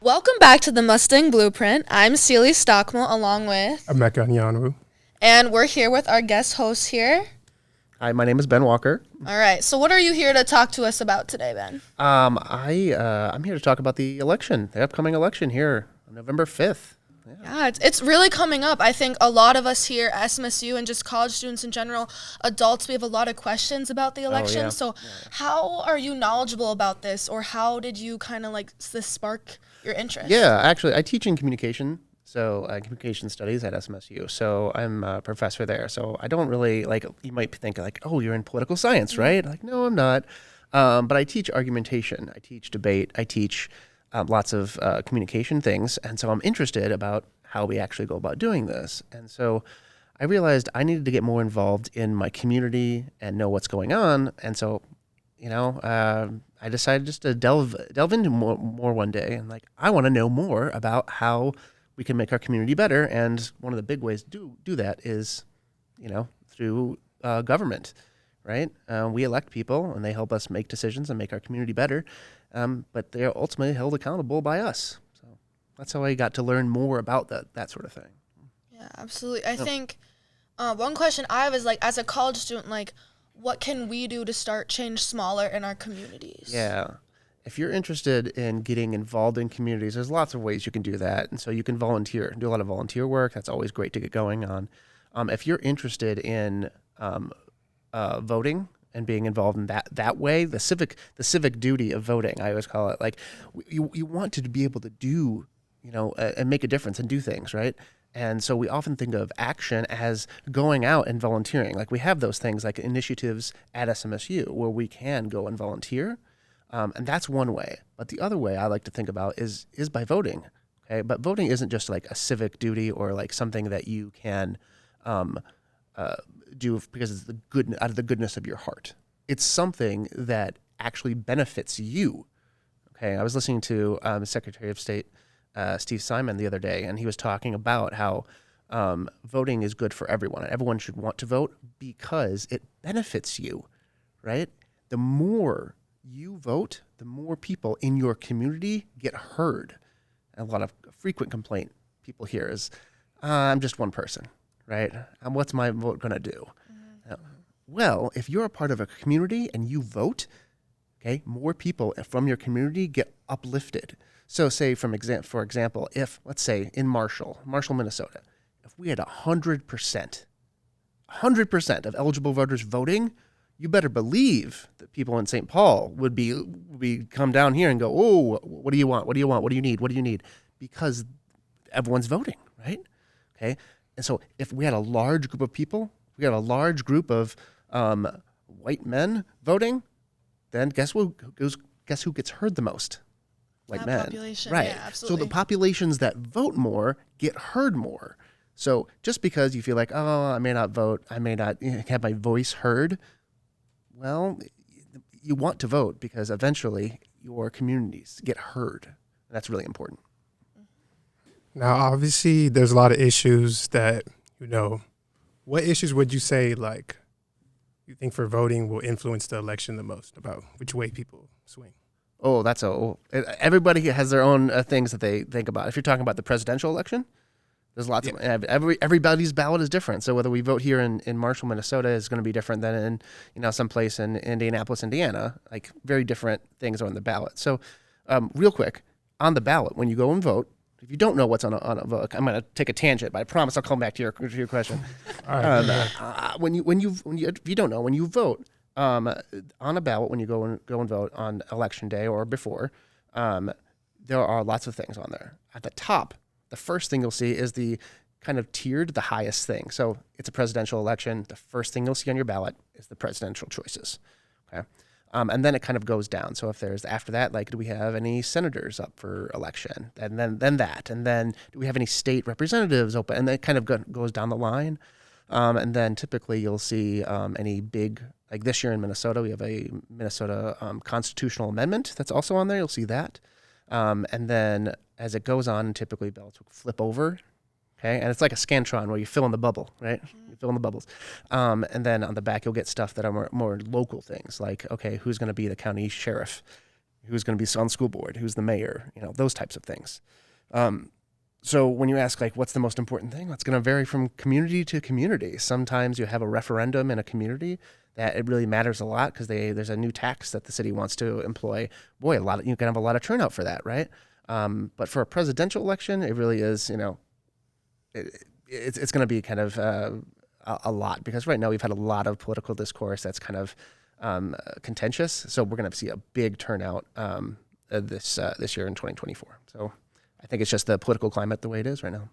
Welcome back to the Mustang Blueprint. I'm Celie Stockmel along with, Emeka Nyanu. and we're here with our guest host here. Hi, my name is Ben Walker. All right, so what are you here to talk to us about today, Ben? I'm here to talk about the election, the upcoming election here on November 5th. Yeah, it's really coming up. I think a lot of us here at SMSU and just college students in general, adults, we have a lot of questions about the election. yeah. So how are you knowledgeable about this, or how did you kind of this spark your interest? Yeah, actually, I teach in communication, so communication studies at SMSU. So I'm a professor there. So I don't really, you might think oh, you're in political science, right? Like, no, I'm not. But I teach argumentation. I teach debate. I teach lots of communication things. And so I'm interested about how we actually go about doing this. And so I realized I needed to get more involved in my community and know what's going on. And so, I decided just to delve into more one day. And I want to know more about how we can make our community better. And one of the big ways to do that is, through government, right? We elect people and they help us make decisions and make our community better. But they're ultimately held accountable by us. So that's how I got to learn more about that sort of thing. Yeah, absolutely. I think one question I have is as a college student, what can we do to start change smaller in our communities? Yeah. If you're interested in getting involved in communities, there's lots of ways you can do that. And so you can volunteer, do a lot of volunteer work. That's always great to get going on. If you're interested in voting and being involved in that way, the civic duty of voting, I always call it, you want to be able to do, and make a difference and do things, right? And so we often think of action as going out and volunteering. We have those things like initiatives at SMSU where we can go and volunteer. And that's one way. But the other way I like to think about is by voting. Okay, but voting isn't just a civic duty or something that you can do because it's out of the goodness of your heart. It's something that actually benefits you. Okay, I was listening to Secretary of State Steve Simon the other day, and he was talking about how voting is good for everyone, and everyone should want to vote because it benefits you, right? The more you vote, the more people in your community get heard. And a lot of frequent complaint people hear is, I'm just one person, right? What's my vote going to do? Well, if you're a part of a community and you vote, okay, more people from your community get uplifted. So say, for example, if, let's say, in Marshall, Minnesota, if we had 100% of eligible voters voting, you better believe that people in St. Paul would come down here and go, oh, what do you want? What do you want? What do you need? What do you need? Because everyone's voting, right? Okay. And so if we had a large group of people, we had a large group of white men voting, then guess who gets heard the most? White men. Population. Right. Yeah, absolutely. So the populations that vote more get heard more. So just because you feel I may not vote, I may not have my voice heard, well, you want to vote because eventually your communities get heard. That's really important. Now, obviously, there's a lot of issues that, what issues would you say, you think for voting will influence the election the most, about which way people swing? Oh, everybody has their own things that they think about. If you're talking about the presidential election, there's lots of everybody's ballot is different. So whether we vote here in Marshall, Minnesota, is going to be different than in someplace in Indianapolis, Indiana. Very different things are on the ballot. So real quick, on the ballot, when you go and vote, if you don't know what's on a vote, I'm going to take a tangent, but I promise I'll come back to your question. All right. If you don't know, when you vote on a ballot, when you go and vote on election day or before, there are lots of things on there. At the top, the first thing you'll see is the kind of tiered, the highest thing. So it's a presidential election. The first thing you'll see on your ballot is the presidential choices. Okay. And then it kind of goes down. So if there's after that, do we have any senators up for election? And then that. And then do we have any state representatives open? And then it kind of goes down the line. And then typically you'll see any big, this year in Minnesota, we have a Minnesota constitutional amendment that's also on there. You'll see that. And then as it goes on, typically ballots will flip over. Okay, and it's like a Scantron where you fill in the bubble, right? You fill in the bubbles. And then on the back, you'll get stuff that are more local things, like, okay, who's going to be the county sheriff? who's going to be on school board, who's the mayor, those types of things. So when you ask, like, what's the most important thing? It's going to vary from community to community. Sometimes you have a referendum in a community that it really matters a lot because there's a new tax that the city wants to employ. Boy, you can have a lot of turnout for that, right? But for a presidential election, it really is, it's going to be kind of a lot, because right now we've had a lot of political discourse that's kind of contentious. So we're going to see a big turnout this year in 2024. So I think it's just the political climate the way it is right now.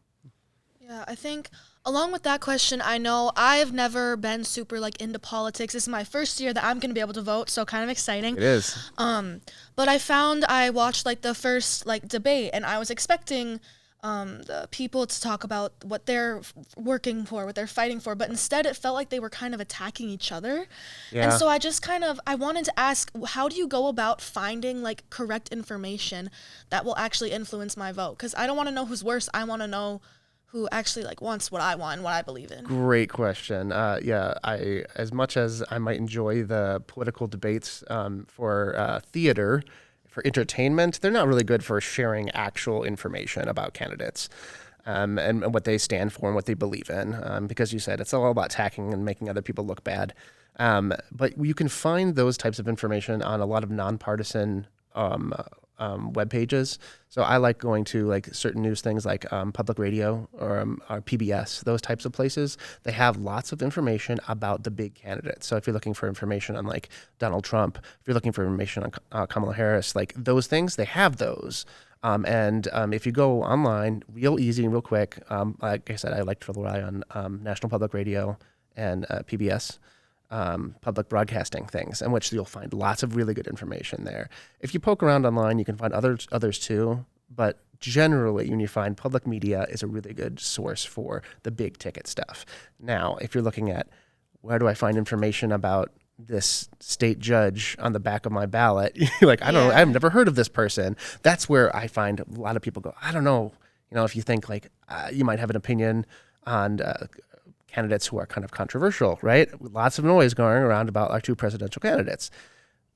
Yeah, I think along with that question, I know I've never been super like into politics. This is my first year that I'm going to be able to vote, so kind of exciting. It is. But I watched like the first like debate, and I was expecting the people to talk about what they're working for, what they're fighting for, but instead it felt like they were kind of attacking each other. Yeah. And so I wanted to ask, how do you go about finding like correct information that will actually influence my vote? Because I don't want to know who's worse. I want to know who actually like wants what I want and what I believe in. Great question. I as much as I might enjoy the political debates for theater, for entertainment, they're not really good for sharing actual information about candidates and what they stand for and what they believe in. Because you said it's all about attacking and making other people look bad. But you can find those types of information on a lot of nonpartisan web pages. So I like going to like certain news things like public radio or PBS, those types of places. They have lots of information about the big candidates. So if you're looking for information on like Donald Trump, if you're looking for information on Kamala Harris, like those things, they have those. If you go online, real easy and real quick, like I said, I like to rely on National Public Radio and PBS. Public broadcasting things, in which you'll find lots of really good information there. If you poke around online, you can find others too, but generally when you find public media is a really good source for the big ticket stuff. Now, if you're looking at where do I find information about this state judge on the back of my ballot, you're like, I don't know, I've never heard of this person. That's where I find a lot of people go, I don't know, if you think like you might have an opinion on candidates who are kind of controversial, right? Lots of noise going around about our two presidential candidates,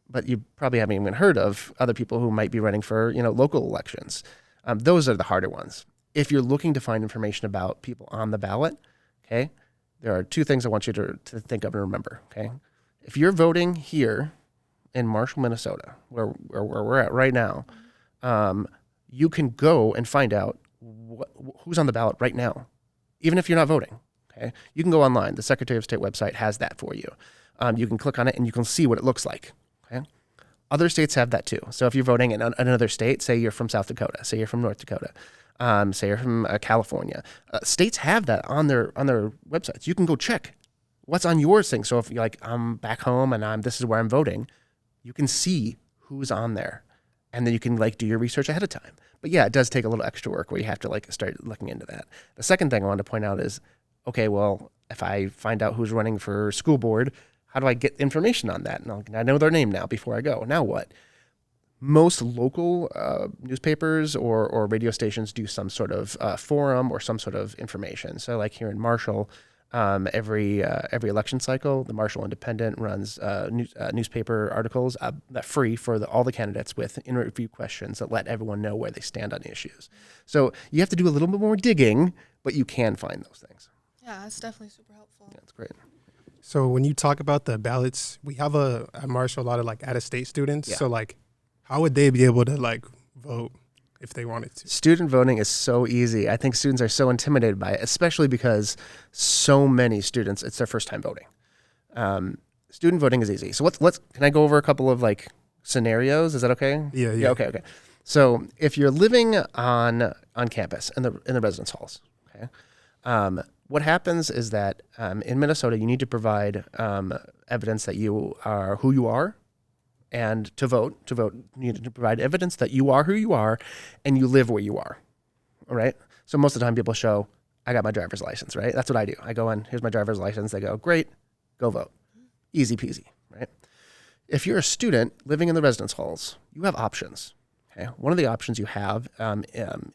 but you probably haven't even heard of other people who might be running for, local elections. Those are the harder ones. If you're looking to find information about people on the ballot, okay, there are two things I want you to think of and remember, okay? If you're voting here in Marshall, Minnesota, where we're at right now, you can go and find out who's on the ballot right now, even if you're not voting. Okay. You can go online. The Secretary of State website has that for you. You can click on it and you can see what it looks like. Okay. Other states have that too. So if you're voting in another state, say you're from South Dakota, say you're from North Dakota, say you're from California, states have that on their websites. You can go check what's on your thing. So if you're like, I'm back home and this is where I'm voting, you can see who's on there, and then you can like do your research ahead of time. But yeah, it does take a little extra work where you have to like start looking into that. The second thing I wanted to point out is, okay, well, if I find out who's running for school board, how do I get information on that? And I know their name now before I go. Now what? Most local newspapers or radio stations do some sort of forum or some sort of information. So like here in Marshall, every election cycle, the Marshall Independent runs newspaper articles that free for all the candidates with interview questions that let everyone know where they stand on issues. So you have to do a little bit more digging, but you can find those things. Yeah, that's definitely super helpful. That's great. So when you talk about the ballots, we have at Marshall a lot of like out-of-state students. Yeah. So like, how would they be able to like vote if they wanted to? Student voting is so easy. I think students are so intimidated by it, especially because so many students, it's their first time voting. Student voting is easy. So can I go over a couple of like scenarios? Is that okay? Yeah. Okay. So if you're living on campus in the residence halls, okay. What happens is that in Minnesota, you need to provide evidence that you are who you are, and to vote, you need to provide evidence that you are who you are, and you live where you are. All right. So most of the time, people show, I got my driver's license. Right. That's what I do. I go in. Here's my driver's license. They go, great, go vote. Easy peasy. Right. If you're a student living in the residence halls, you have options. Okay. One of the options you have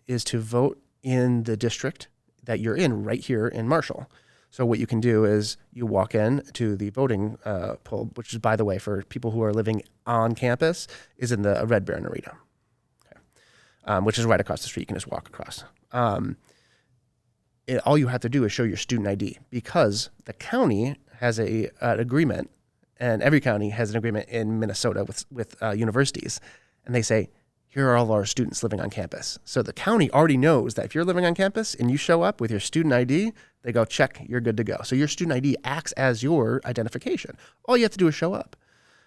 is to vote in the district that you're in right here in Marshall. So what you can do is you walk in to the voting poll, which is, by the way, for people who are living on campus, is in the Red Baron Arena, which is right across the street. You can just walk across. All you have to do is show your student ID, because the county has an agreement, and every county has an agreement in Minnesota with universities, and they say, here are all our students living on campus. So the county already knows that if you're living on campus and you show up with your student ID, they go, check, you're good to go. So your student ID acts as your identification. All you have to do is show up.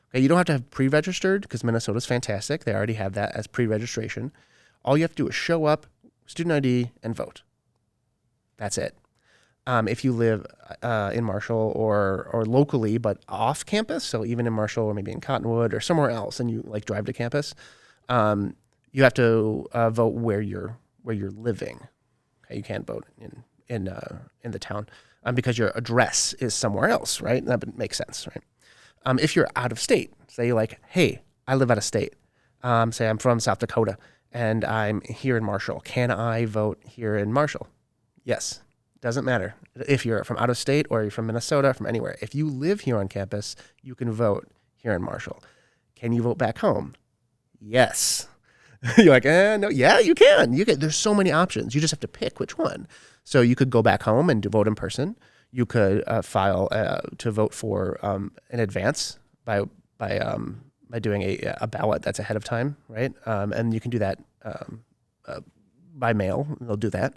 Okay, you don't have to have pre-registered, because Minnesota's fantastic. They already have that as pre-registration. All you have to do is show up, student ID, and vote. That's it. If you live in Marshall or locally, but off campus, so even in Marshall or maybe in Cottonwood or somewhere else, and you like drive to campus, you have to vote where you're living. Okay, you can't vote in the town because your address is somewhere else, right? That makes sense, right? If you're out of state, say like, hey, I live out of state. Say I'm from South Dakota and I'm here in Marshall. Can I vote here in Marshall? Yes. Doesn't matter if you're from out of state or you're from Minnesota, from anywhere. If you live here on campus, you can vote here in Marshall. Can you vote back home? Yes. You're like, no, yeah, you can. There's so many options. You just have to pick which one. So you could go back home and vote in person. You could file to vote for in advance by doing a ballot that's ahead of time, right? And you can do that by mail. They'll do that.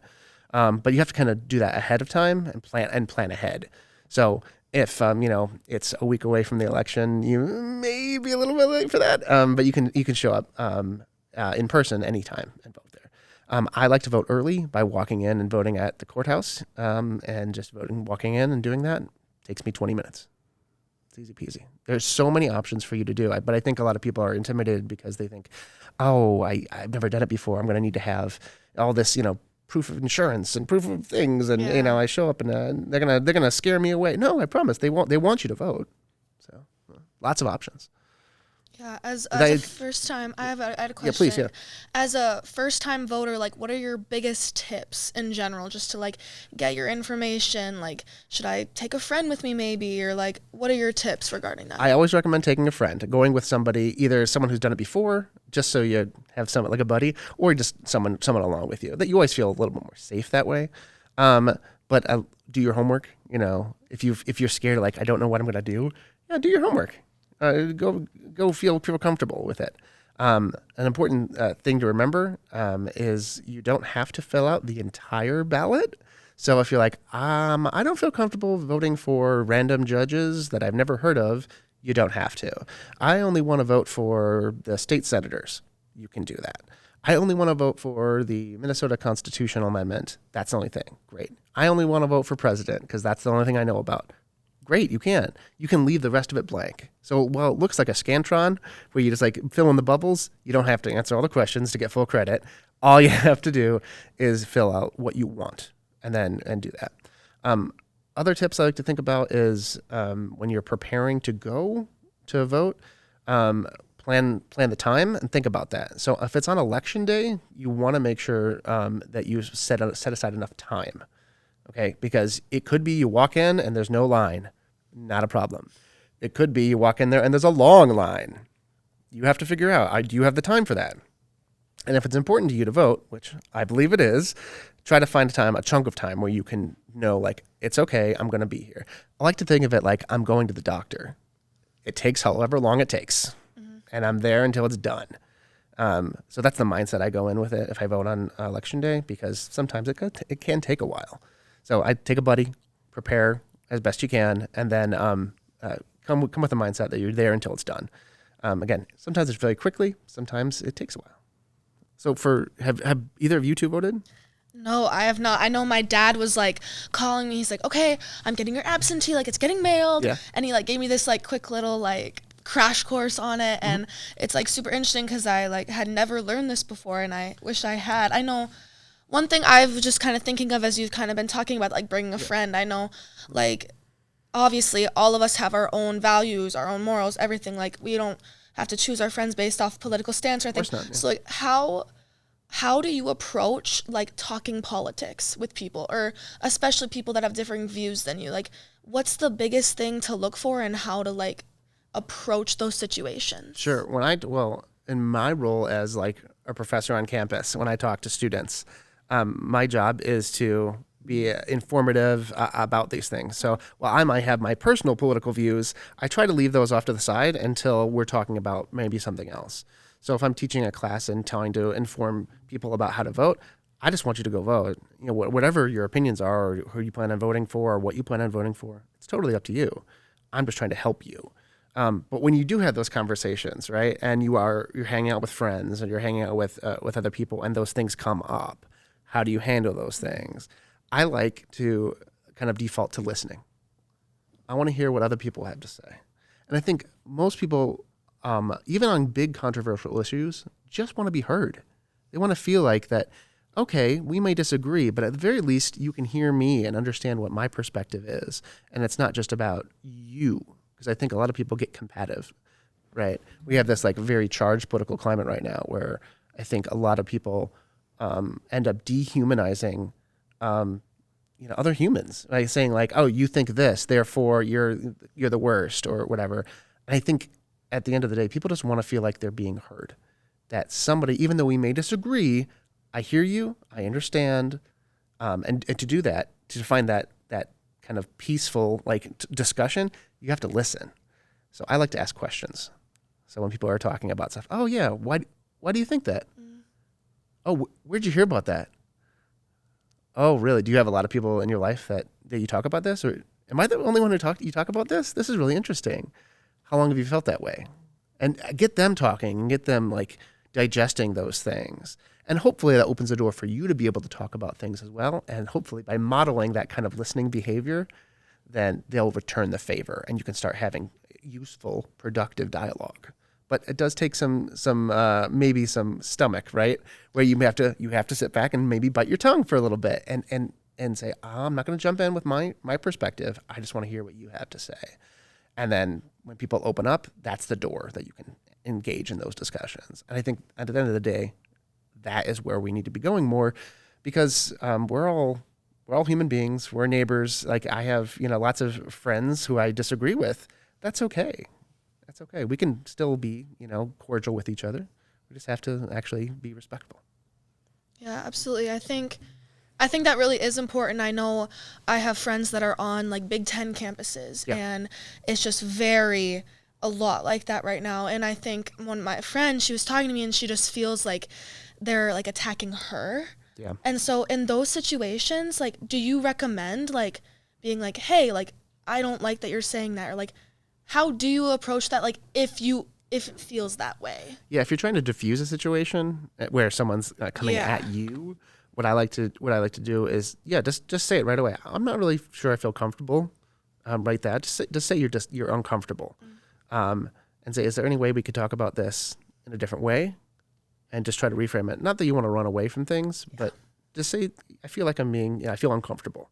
But you have to kind of do that ahead of time and plan ahead. So if it's a week away from the election, you may be a little bit late for that. But you can show up in person anytime and vote there. I like to vote early by walking in and voting at the courthouse, and just walking in and doing that takes me 20 minutes. It's easy peasy. There's so many options for you to do. But I think a lot of people are intimidated because they think, oh, I've never done it before. I'm going to need to have all this, proof of insurance and proof of things, and I show up and they're gonna scare me away. No, I promise they want you to vote. So lots of options. Yeah, as a first time, I had a question. Yeah, please. Yeah. As a first time voter, like, what are your biggest tips in general, just to like get your information? Like, should I take a friend with me maybe, or like, what are your tips regarding that? I always recommend taking a friend, going with somebody, either someone who's done it before, just so you have someone like a buddy, or just someone along with you. That you always feel a little bit more safe that way. But do your homework. If you're scared, like I don't know what I'm gonna do, do your homework. Go feel comfortable with it. An important thing to remember is you don't have to fill out the entire ballot. So if you're like, I don't feel comfortable voting for random judges that I've never heard of, you don't have to. I only want to vote for the state senators. You can do that. I only want to vote for the Minnesota Constitutional Amendment. That's the only thing. Great. I only want to vote for president because that's the only thing I know about. Great, you can. You can leave the rest of it blank. So while it looks like a Scantron where you just like fill in the bubbles, you don't have to answer all the questions to get full credit. All you have to do is fill out what you want and do that. Other tips I like to think about is when you're preparing to go to vote, plan the time and think about that. So if it's on election day, you want to make sure that you set aside enough time. Okay, because it could be you walk in and there's no line. Not a problem. It could be you walk in there and there's a long line. You have to figure out, do you have the time for that? And if it's important to you to vote, which I believe it is, try to find a chunk of time where you can know, like, it's okay, I'm going to be here. I like to think of it like I'm going to the doctor. It takes however long it takes, and I'm there until it's done. So that's the mindset I go in with it if I vote on election day, because sometimes it can take a while. So I take a buddy, prepare as best you can, and then come with the mindset that you're there until it's done. Again, sometimes it's very quickly, sometimes it takes a while. So have either of you two voted? No, I have not. I know my dad was like calling me. He's like, okay, I'm getting your absentee, like it's getting mailed. Yeah. And he like gave me this like quick little like crash course on it. And it's like super interesting because I like had never learned this before, and I wish I had. I know one thing I've just kind of thinking of as you've kind of been talking about, like bringing a friend. I know like obviously all of us have our own values, our own morals, everything. Like we don't have to choose our friends based off political stance or anything. Of course not, yeah. So like how how do you approach like talking politics with people, or especially people that have differing views than you? Like, what's the biggest thing to look for and how to like approach those situations? Sure. Well, in my role as like a professor on campus, when I talk to students, my job is to be informative about these things. So while I might have my personal political views, I try to leave those off to the side until we're talking about maybe something else. So if I'm teaching a class and trying to inform people about how to vote, I just want you to go vote. You know, whatever your opinions are, or who you plan on voting for, or what you plan on voting for, it's totally up to you. I'm just trying to help you. But when you do have those conversations, right, and you're hanging out with friends, and you're hanging out with other people, and those things come up, how do you handle those things? I like to kind of default to listening. I want to hear what other people have to say, and I think most people, even on big controversial issues, just want to be heard. They want to feel like that. Okay, we may disagree, but at the very least, you can hear me and understand what my perspective is, and it's not just about you. Because I think a lot of people get combative, right? We have this like very charged political climate right now where I think a lot of people end up dehumanizing, other humans, like saying like, "Oh, you think this, therefore you're the worst," or whatever. And I think at the end of the day, people just want to feel like they're being heard. That somebody, even though we may disagree, I hear you, I understand, and to do that, to find that kind of peaceful discussion, you have to listen. So I like to ask questions. So when people are talking about stuff, oh yeah, why do you think that? Oh, where'd you hear about that? Oh, really? Do you have a lot of people in your life that you talk about this, or am I the only one who you talk about this? This is really interesting. How long have you felt that way? And get them talking and get them like digesting those things. And hopefully that opens the door for you to be able to talk about things as well. And hopefully by modeling that kind of listening behavior, then they'll return the favor and you can start having useful, productive dialogue. But it does take some maybe some stomach, right? Where you have to sit back and maybe bite your tongue for a little bit and say, I'm not going to jump in with my perspective. I just want to hear what you have to say. And then when people open up, that's the door that you can engage in those discussions. And I think at the end of the day, that is where we need to be going more, because we're all human beings. We're neighbors. Like I have, lots of friends who I disagree with. That's okay. That's okay. We can still be, cordial with each other. We just have to actually be respectful. Yeah, absolutely. I think that really is important. I know I have friends that are on like Big Ten campuses, and it's just a lot like that right now. And I think one of my friends, she was talking to me and she just feels like they're like attacking her. Yeah. And so in those situations, like, do you recommend like being like, hey, like, I don't like that you're saying that, or like, how do you approach that? Like, if it feels that way. Yeah. If you're trying to diffuse a situation where someone's coming at you, what I like to do is, just say it right away. I'm not really sure I feel comfortable. Write that. Just say you're uncomfortable. And say, is there any way we could talk about this in a different way? And just try to reframe it. Not that you want to run away from things, but just say, I feel like I feel uncomfortable.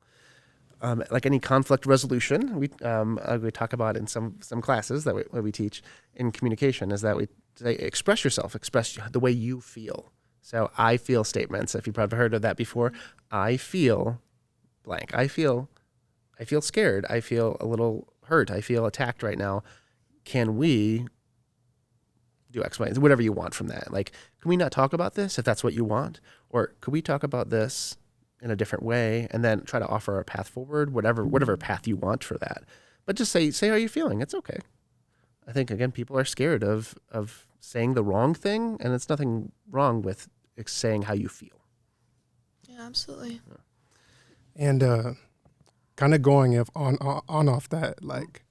Like any conflict resolution, we talk about in some classes that we teach in communication, is that we say, express yourself, express the way you feel. So I feel statements, if you've probably heard of that before. I feel blank. I feel scared. I feel a little hurt. I feel attacked right now. Can we do X, Y, whatever you want from that? Like, can we not talk about this if that's what you want? Or could we talk about this in a different way and then try to offer a path forward, whatever path you want for that? But just say how you're feeling. It's okay. I think, again, people are scared of saying the wrong thing, and it's nothing wrong with saying how you feel. Yeah, absolutely. And kind of going off that, like,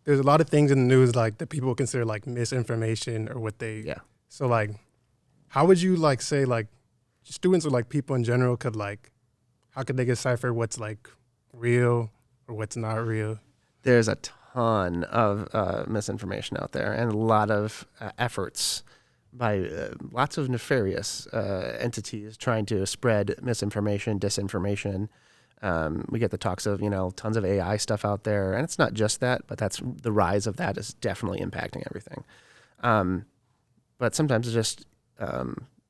there's a lot of things in the news like that people consider like misinformation or what they. Yeah. So like, how would you like say like students or like people in general could like, how could they decipher what's like real or what's not real? There's a ton of misinformation out there, and a lot of efforts by lots of nefarious entities trying to spread misinformation, disinformation. We get the talks of, tons of AI stuff out there, and it's not just that, but that's the rise of that is definitely impacting everything. But sometimes it's just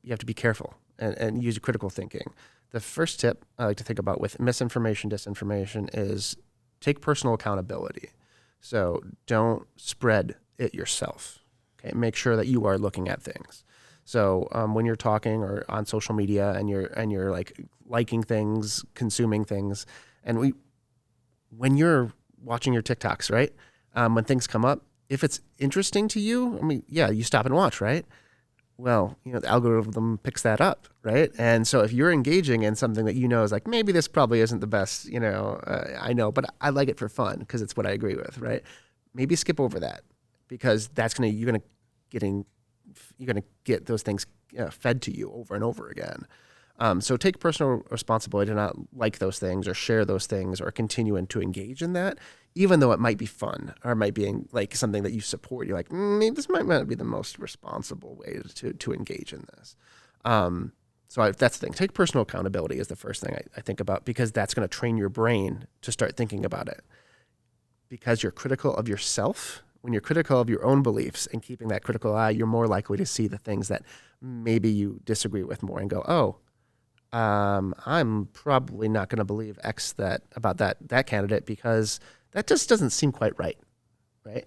you have to be careful and use critical thinking. The first tip I like to think about with misinformation, disinformation is take personal accountability. So don't spread it yourself. Okay, make sure that you are looking at things. So when you're talking or on social media and you're like liking things, consuming things, and when you're watching your TikToks, right? When things come up, if it's interesting to you, I mean, yeah, you stop and watch, right? Well, the algorithm picks that up, right? And so if you're engaging in something that is like, maybe this probably isn't the best, I know, but I like it for fun because it's what I agree with, right? Maybe skip over that because you're gonna get those things fed to you over and over again. So take personal responsibility to not like those things or share those things or continue to engage in that, even though it might be fun or might be like something that you support. You're like, maybe this might not be the most responsible way to engage in this. That's the thing. Take personal accountability is the first thing I think about, because that's going to train your brain to start thinking about it. Because you're critical of yourself, when you're critical of your own beliefs and keeping that critical eye, you're more likely to see the things that maybe you disagree with more and go, I'm probably not going to believe X about that candidate because that just doesn't seem quite right.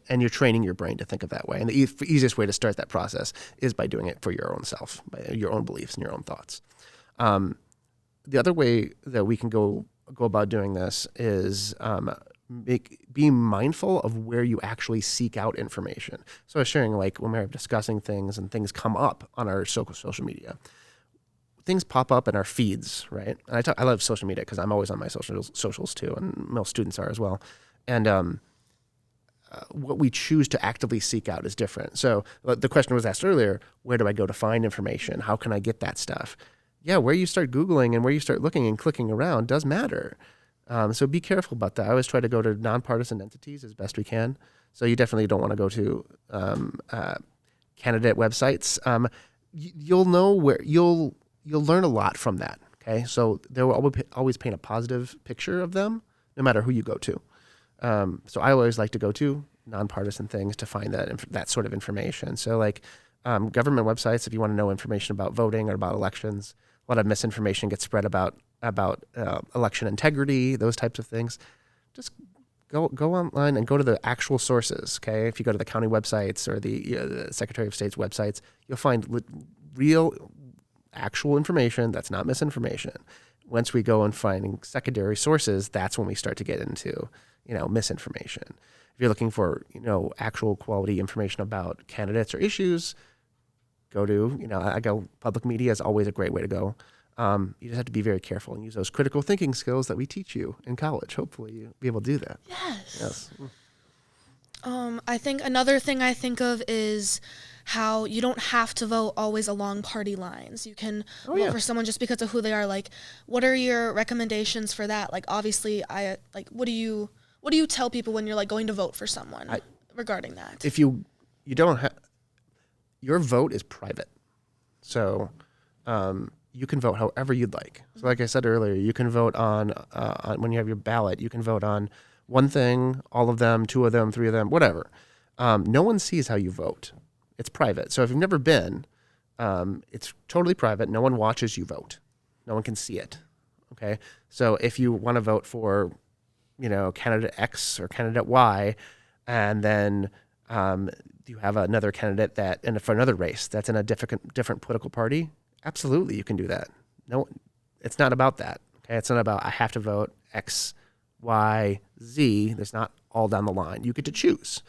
And you're training your brain to think of that way. And the easiest way to start that process is by doing it for your own self, by your own beliefs and your own thoughts. The other way that we can go about doing this is be mindful of where you actually seek out information. So I was sharing, like, when we're discussing things and things come up on our social media, things pop up in our feeds, right? And I love social media because I'm always on my socials too, and most students are as well. And what we choose to actively seek out is different. So the question was asked earlier, where do I go to find information? How can I get that stuff? Yeah, where you start Googling and where you start looking and clicking around does matter. So be careful about that. I always try to go to nonpartisan entities as best we can. So you definitely don't want to go to candidate websites. You'll know where you'll learn a lot from that. Okay, so they will always paint a positive picture of them, no matter who you go to. So I always like to go to nonpartisan things to find that sort of information. So like government websites, if you want to know information about voting or about elections, a lot of misinformation gets spread about election integrity, those types of things. Just go online and go to the actual sources. Okay, if you go to the county websites or the Secretary of State's websites, you'll find real, actual information that's not misinformation. Once we go and finding secondary sources, that's when we start to get into misinformation. If you're looking for actual quality information about candidates or issues, public media is always a great way to go. You just have to be very careful and use those critical thinking skills that we teach you in college. Hopefully you'll be able to do that. Yes. I think another thing I think of is how you don't have to vote always along party lines. You can vote for someone just because of who they are. Like, what are your recommendations for that? Like, obviously, what do you tell people when you're like going to vote for someone regarding that? If you don't have, your vote is private. So, you can vote however you'd like. So like I said earlier, you can vote on when you have your ballot, you can vote on one thing, all of them, two of them, three of them, whatever. No one sees how you vote. It's private. So if you've never been, it's totally private. No one watches you vote. No one can see it. Okay. So if you want to vote for, candidate X or candidate Y, and then you have another candidate for another race that's in a different political party, absolutely, you can do that. No, it's not about that. Okay, it's not about I have to vote X, Y, Z. There's not all down the line. You get to choose,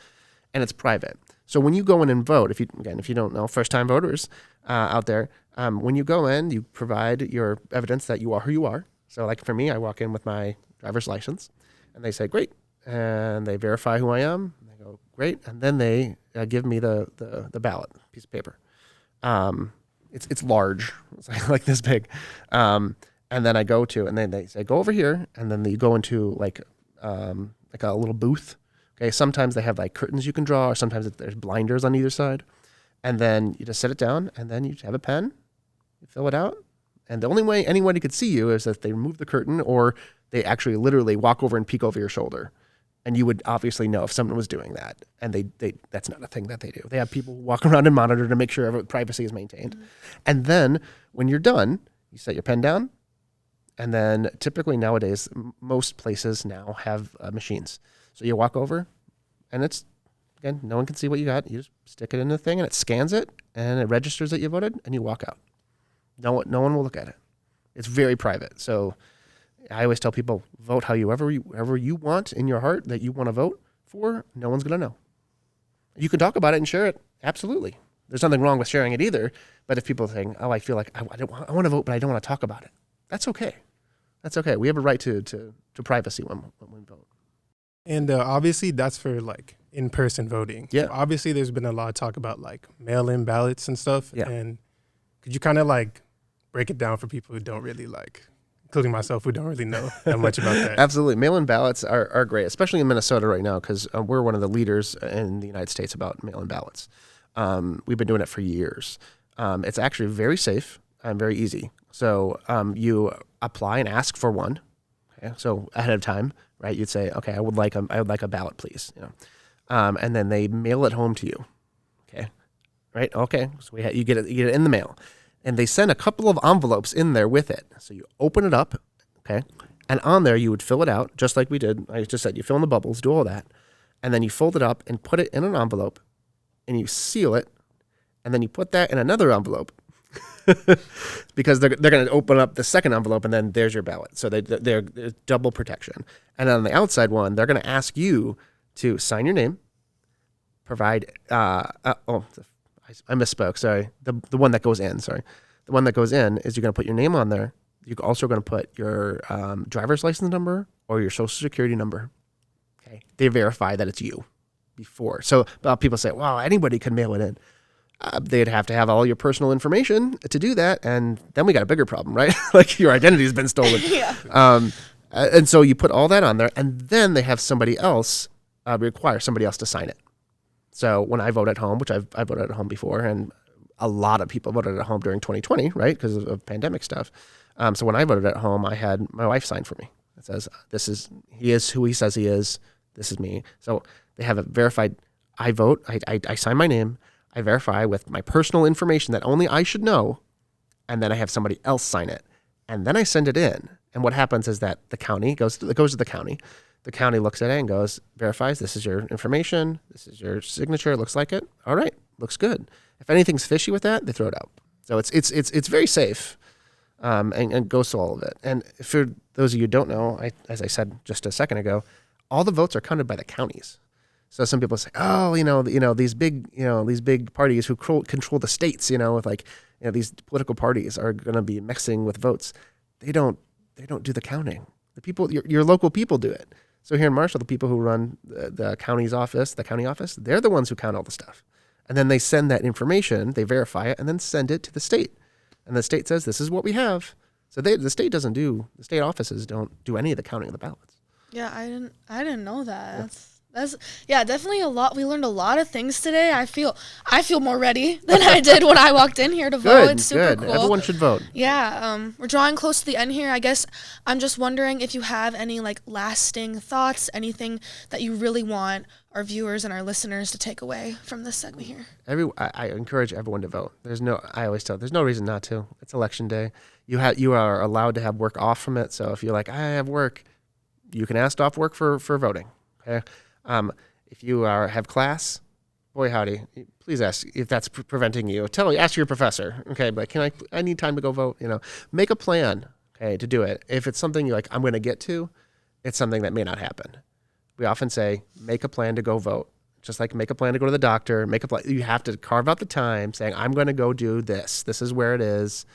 and it's private. So when you go in and vote, if you don't know, first-time voters out there, when you go in, you provide your evidence that you are who you are. So like for me, I walk in with my driver's license, and they say, "Great," and they verify who I am. And they go, "Great," and then they give me the ballot piece of paper. It's large. It's like this big. And then I go to, and then they say, go over here. And then you go into like a little booth. Okay. Sometimes they have like curtains you can draw, or sometimes there's blinders on either side. And then you just set it down, and then you have a pen, you fill it out. And the only way anybody could see you is if they remove the curtain, or they actually literally walk over and peek over your shoulder. And you would obviously know if someone was doing that. And that's not a thing that they do. They have people who walk around and monitor to make sure privacy is maintained. And then when you're done, you set your pen down. And then typically nowadays, most places now have machines. So you walk over and again, no one can see what you got. You just stick it in the thing and it scans it and it registers that you voted and you walk out. No one will look at it. It's very private. So I always tell people, vote however you want in your heart that you want to vote for. No one's going to know. You can talk about it and share it. Absolutely. There's nothing wrong with sharing it either. But if people are saying, I feel like I want to vote, but I don't want to talk about it. That's okay. That's okay. We have a right to privacy when we vote. And obviously that's for like in-person voting. Yeah. So obviously there's been a lot of talk about like mail-in ballots and stuff. Yeah. And could you kind of like break it down for people who don't really like, including myself, who don't really know that much about that? Absolutely. Mail-in ballots are great, especially in Minnesota right now, because we're one of the leaders in the United States about mail-in ballots. We've been doing it for years. It's actually very safe and very easy. So you apply and ask for one. Okay? So ahead of time, right? You'd say, okay, I would like a ballot, please. And then they mail it home to you. Okay, right? Okay, so you get it in the mail, and they send a couple of envelopes in there with it. So you open it up, okay, and on there you would fill it out just like we did. I just said you fill in the bubbles, do all that, and then you fold it up and put it in an envelope, and you seal it, and then you put that in another envelope. Because they're going to open up the second envelope and then there's your ballot. So they're double protection. And on the outside one, they're going to ask you to sign your name, provide, I misspoke, sorry. The one that goes in, sorry. The one that goes in is you're going to put your name on there. You're also going to put your driver's license number or your social security number. Okay. They verify that it's you before. So people say, wow, anybody can mail it in. They'd have to have all your personal information to do that, and then we got a bigger problem, right? Like your identity has been stolen. Yeah. And so you put all that on there, and then they have somebody else require somebody else to sign it. So when I vote at home, which I voted at home before, and a lot of people voted at home during 2020, right, because of pandemic stuff. So when I voted at home, I had my wife sign for me. It says, he is who he says he is. This is me. So they have a verified, I vote, I sign my name, I verify with my personal information that only I should know, and then I have somebody else sign it. And then I send it in. And what happens is that the county goes to the county. The county looks at it and goes, verifies, this is your information, this is your signature, it looks like it. All right, looks good. If anything's fishy with that, they throw it out. So it's very safe, and goes to all of it. And for those of you who don't know, as I said just a second ago, all the votes are counted by the counties. So some people say, these big parties who control the states, with these political parties are going to be mixing with votes. They don't do the counting. The people, your local people do it. So here in Marshall, the people who run the county office, they're the ones who count all the stuff. And then they send that information, they verify it, and then send it to the state. And the state says, this is what we have. So the state offices don't do any of the counting of the ballots. Yeah, I didn't know that. Yeah. That's definitely a lot. We learned a lot of things today. I feel more ready than I did when I walked in here to vote. It's super cool. Everyone should vote. Yeah, we're drawing close to the end here. I guess I'm just wondering if you have any lasting thoughts, anything that you really want our viewers and our listeners to take away from this segment here. I encourage everyone to vote. I always tell, there's no reason not to. It's election day. You are allowed to have work off from it. So if you're like, I have work, you can ask off work for voting. Okay. If you have class, boy howdy, please ask if that's preventing you. Ask your professor. Okay, but I need time to go vote. Make a plan. Okay, to do it. If it's something you're like, I'm going to get to, it's something that may not happen. We often say, make a plan to go vote. Just like make a plan to go to the doctor. Make a plan. You have to carve out the time, saying, I'm going to go do this. This is where it is.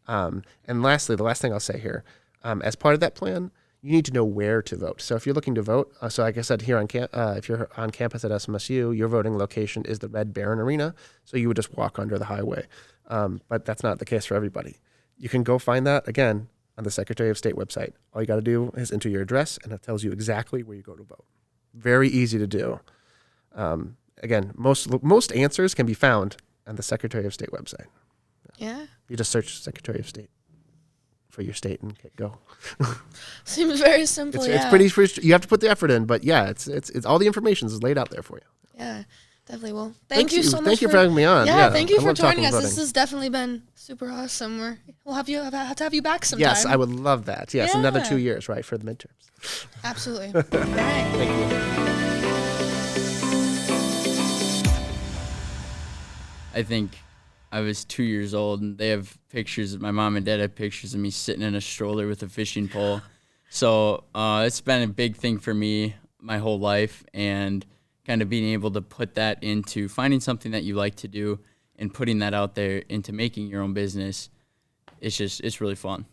And lastly, the last thing I'll say here, as part of that plan, you need to know where to vote. So if you're looking to vote, so like I said, here if you're on campus at SMSU, your voting location is the Red Baron Arena. So you would just walk under the highway. But that's not the case for everybody. You can go find that, again, on the Secretary of State website. All you got to do is enter your address, and it tells you exactly where you go to vote. Very easy to do. Again, most answers can be found on the Secretary of State website. Yeah. You just search Secretary of State. for your state and go. Seems very simple. It's pretty. You have to put the effort in, but yeah, it's all the information is laid out there for you. Yeah, definitely. Well, thank you so much. Thank you for having me on. Yeah, thank you I for love talking joining us. voting. This has definitely been super awesome. We'll have to have you back sometime. Yes, I would love that. Yes, another Yeah. 2 years, right, for the midterms. Absolutely. All right. Thank you. I think I was 2 years old, and they have pictures. My mom and dad have pictures of me sitting in a stroller with a fishing pole. So it's been a big thing for me my whole life, and kind of being able to put that into finding something that you like to do and putting that out there into making your own business. It's really fun.